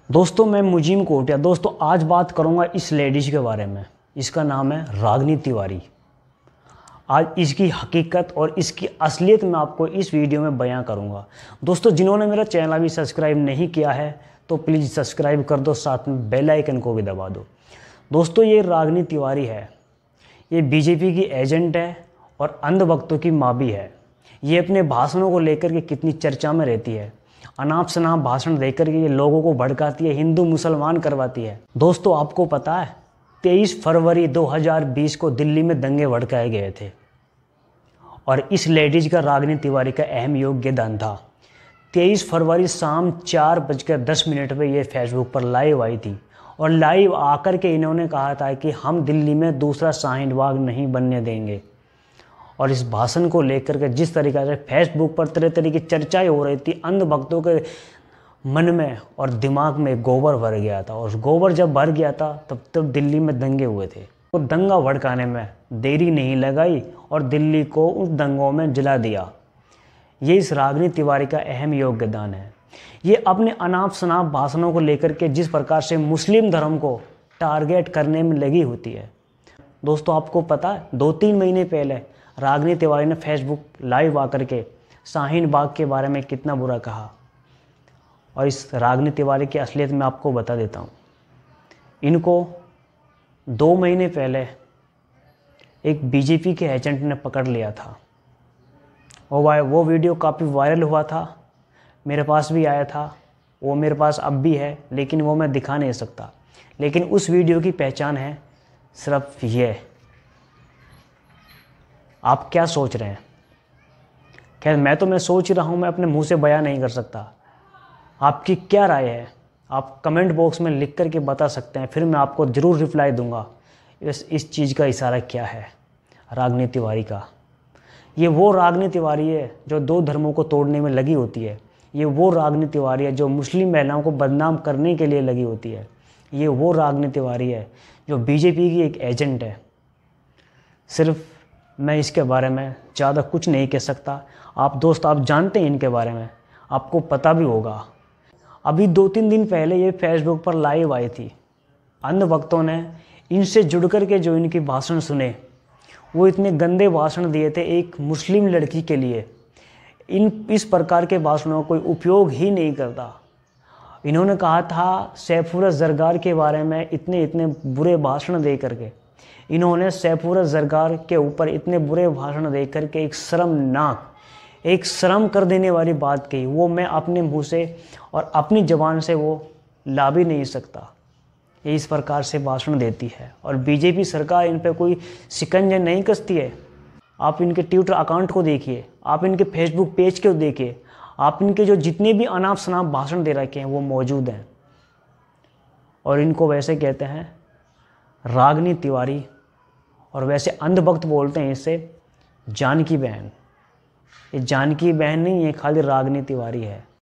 दोस्तों मैं मुजीम कोटिया। दोस्तों आज बात करूंगा इस लेडीज़ के बारे में। इसका नाम है रागनी तिवारी। आज इसकी हकीकत और इसकी असलियत मैं आपको इस वीडियो में बयां करूंगा। दोस्तों जिन्होंने मेरा चैनल अभी सब्सक्राइब नहीं किया है तो प्लीज़ सब्सक्राइब कर दो, साथ में बेल आइकन को भी दबा दो। दोस्तों ये रागनी तिवारी है, ये बीजेपी की एजेंट है और अंधभक्तों की माँ भी है। ये अपने भाषणों को लेकर के कितनी चर्चा में रहती है। अनाप शनाप भाषण देकर के ये लोगों को भड़काती है, हिंदू मुसलमान करवाती है। दोस्तों आपको पता है 23 फरवरी 2020 को दिल्ली में दंगे भड़काए गए थे और इस लेडीज का रागनी तिवारी का अहम योगदान था। 23 फरवरी शाम 4:10 पे ये फेसबुक पर लाइव आई थी और लाइव आकर के इन्होंने कहा था कि हम दिल्ली में दूसरा शाहीन बाग नहीं बनने देंगे। और इस भाषण को लेकर के जिस तरीके से फेसबुक पर तरह तरह की चर्चाएं हो रही थी, अंधभक्तों के मन में और दिमाग में गोबर भर गया था। और गोबर जब भर गया था तब दिल्ली में दंगे हुए थे। तो दंगा भड़काने में देरी नहीं लगाई और दिल्ली को उस दंगों में जला दिया। ये इस रागनी तिवारी का अहम योगदान है। ये अपने अनाप शनाप भाषणों को लेकर के जिस प्रकार से मुस्लिम धर्म को टारगेट करने में लगी होती है। दोस्तों आपको पता है 2-3 महीने पहले रागनी तिवारी ने फेसबुक लाइव आकर के शाहीन बाग के बारे में कितना बुरा कहा। और इस रागनी तिवारी की असलियत मैं आपको बता देता हूँ। इनको 2 महीने पहले एक बीजेपी के एजेंट ने पकड़ लिया था और वो वीडियो काफ़ी वायरल हुआ था, मेरे पास भी आया था। वो मेरे पास अब भी है लेकिन वो मैं दिखा नहीं सकता। लेकिन उस वीडियो की पहचान है सिर्फ ये। आप क्या सोच रहे हैं? खैर मैं सोच रहा हूँ, मैं अपने मुंह से बयां नहीं कर सकता। आपकी क्या राय है आप कमेंट बॉक्स में लिख कर के बता सकते हैं, फिर मैं आपको ज़रूर रिप्लाई दूंगा। इस चीज़ का इशारा क्या है रागनी तिवारी का। ये वो रागनी तिवारी है जो 2 धर्मों को तोड़ने में लगी होती है। ये वो रागनी तिवारी है जो मुस्लिम महिलाओं को बदनाम करने के लिए लगी होती है। ये वो रागनी तिवारी है जो बीजेपी की एक एजेंट है। सिर्फ मैं इसके बारे में ज़्यादा कुछ नहीं कह सकता। आप जानते हैं इनके बारे में, आपको पता भी होगा। अभी 2-3 दिन पहले ये फेसबुक पर लाइव आई थी। अंधभक्तों ने इनसे जुड़ कर के जो इनकी भाषण सुने, वो इतने गंदे भाषण दिए थे एक मुस्लिम लड़की के लिए। इस प्रकार के भाषणों का कोई उपयोग ही नहीं करता। इन्होंने कहा था सैफुर ज़रगार के बारे में इतने बुरे भाषण दे करके, इन्होंने सैफुर ज़रगार के ऊपर इतने बुरे भाषण दे करके एक शर्मनाक, एक शर्म कर देने वाली बात कही। वो मैं अपने मुंह से और अपनी ज़बान से वो ला भी नहीं सकता। ये इस प्रकार से भाषण देती है और बीजेपी सरकार इन पर कोई शिकंजा नहीं कसती है। आप इनके ट्विटर अकाउंट को देखिए, आप इनके फेसबुक पेज को देखिए, आप इनके जो जितने भी अनाप शनाप भाषण दे रखे हैं वो मौजूद हैं। और इनको वैसे कहते हैं रागनी तिवारी, और वैसे अंधभक्त बोलते हैं इसे जानकी बहन। ये जानकी बहन नहीं, ये खाली रागनी तिवारी है।